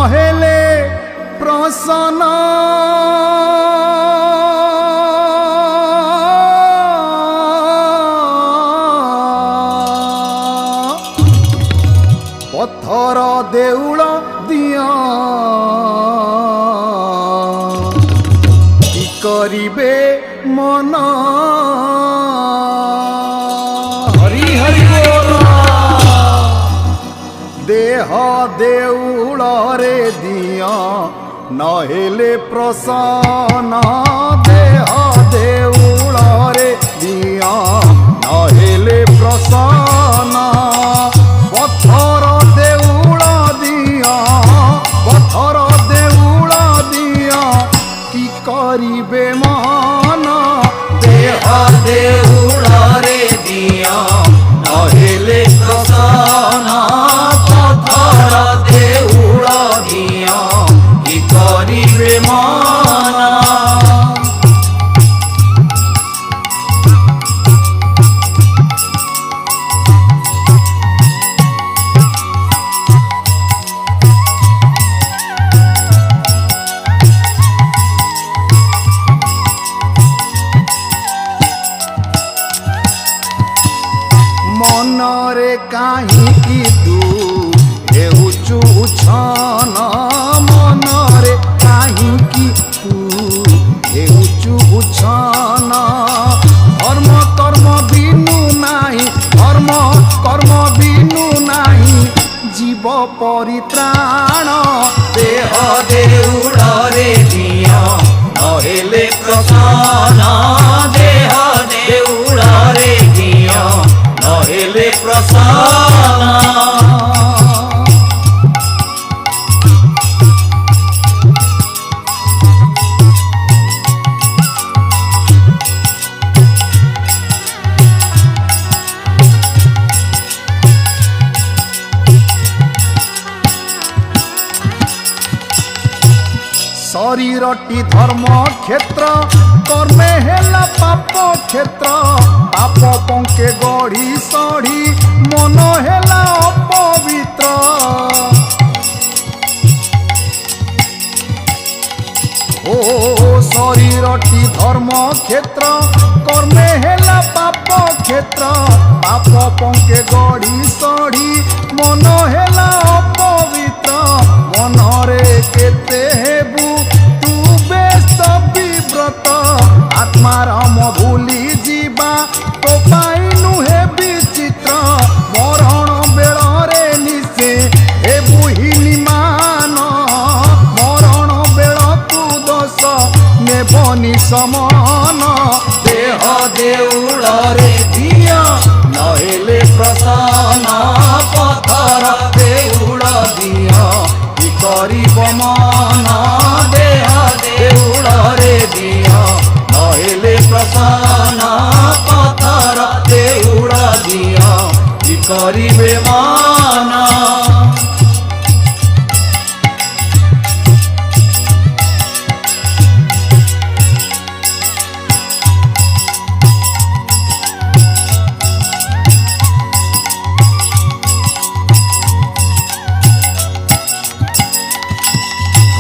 नहेले प्रसन्न पत्थर देउल दिया कि करिबे मन हरि हरि बोल देह देउल रे दिया नहेले प्रसन्न देह देउल रे दिया नहेले प्रसन्न पत्थर देउल दिया पत्थर देउल दिया कि करिबे मन देह देउल रे दिया नहेले प्रसन्न पत्थर देउल दिया कि करिबे मन मनरे काहींकि तू हेउचु छन मनरे काहींकि तू हेउचु छन धर्म कर्म बिनु नाही धर्म कर्म बिनु नाही जीव परित्राण देह देउल रे दिया नहेले प्रसन्न देह देउल रे दिया नहेले प्रसन्न शरीरटी धर्म क्षेत्र कर्मे हेला पाप क्षेत्र पाप पंके गढ़ी सढ़ी मन हेला अपवित्र ओ शरीरटी धर्म क्षेत्र कर्मे हेला पाप क्षेत्र पाप पंके गढ़ी सढ़ी मन हेला अपवित्र मनरे केते हेबु तू व्यस्त विव्रत आत्मा राम भूली जीवा तो पाई नुहे विचित्र मरण बेଳରେ निशे हेबु हिनिमान मरण बेଳକୁ दोष नेबनि समान देह देउल रे दिया नहेले प्रसन्न पत्थर देउल दिया कि करिब मन देह देउल रे दिया नहेले प्रसन्न पत्थर देउल दिया कि करिबे मन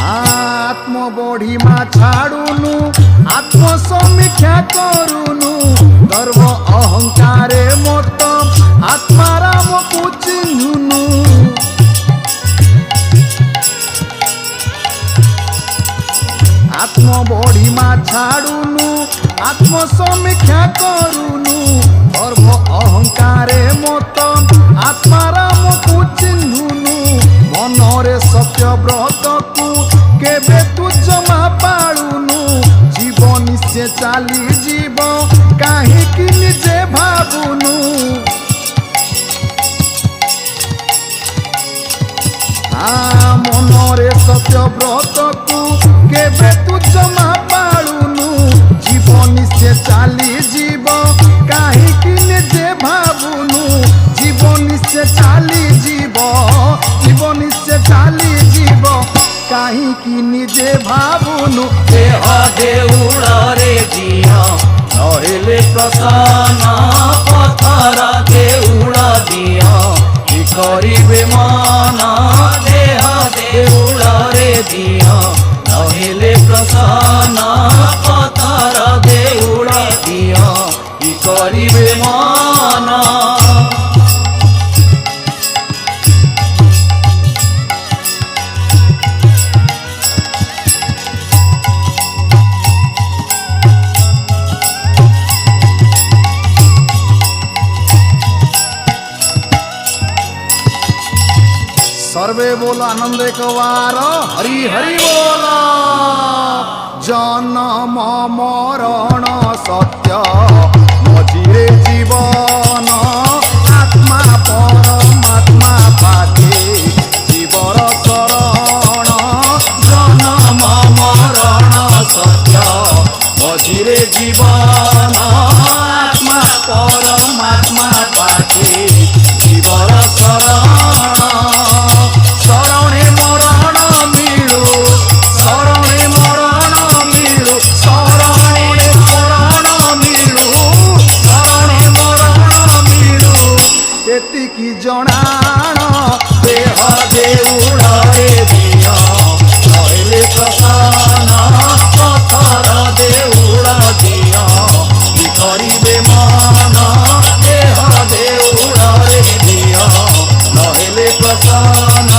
आत्म बढ़िमा छाड़ुनु आत्म समीक्षा करुनु गर्व अहंकारे मत आत्मा राम को चिन्हुनु आत्म बढ़िमा छाड़ुनु आत्म समीक्षा करुनु गर्व अहंकारे मत आत्मा राम को चिन्हुनु मनरे सत्य व्रत को केबे तू जमा पालुनु जीवन से चाली जीव काहींकि निजे भाबुनु मनरे सत्य व्रत को केबे तू जमा पालुनु जीवन से चाली जीव काहींकि निजे भाबुनु जीवन से चाली जीव जीवन से चाली जीव काहींकि निजे भाबुनु देह देउल रे दिया नहेले प्रसन्न पत्थर देउल दिया कि करिबे मन देह देउल सर्वे बोल आनंद एक बार हरि हरि बोल। जन्म मरण सत्य मझिरे जीवन आत्मा परमात्मा पाके जीवर शरण। जन्म मरण सत्य मझिरे जीवन आत्मा परमात्मा पाके जीवर शरण। शरणे मरण मिलु शरणे मरण मिलु शरणे मरण मिलु शरणे मरण मिलु एतिकी जणाण देह देउड़े दिया कहले प्रसन्न पथर देउड़ दिया कि करिबे मन देह देउड़े दिया कहले प्रसन्न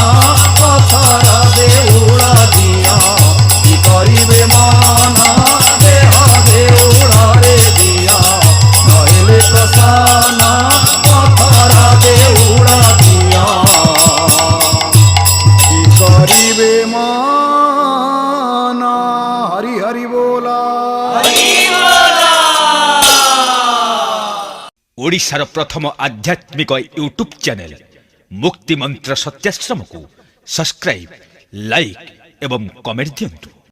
पथर देउड़ दिया कि करिबे मन देह देउड़े दिया कहले प्रसन्न पथर देउड़ दिया कि करिबे मन। हरि हरि बोला। ओडिशार प्रथम आध्यात्मिक यूट्यूब चैनल मुक्ति मंत्र सत्याश्रम को सब्सक्राइब लाइक एवं कमेंट दियंतु।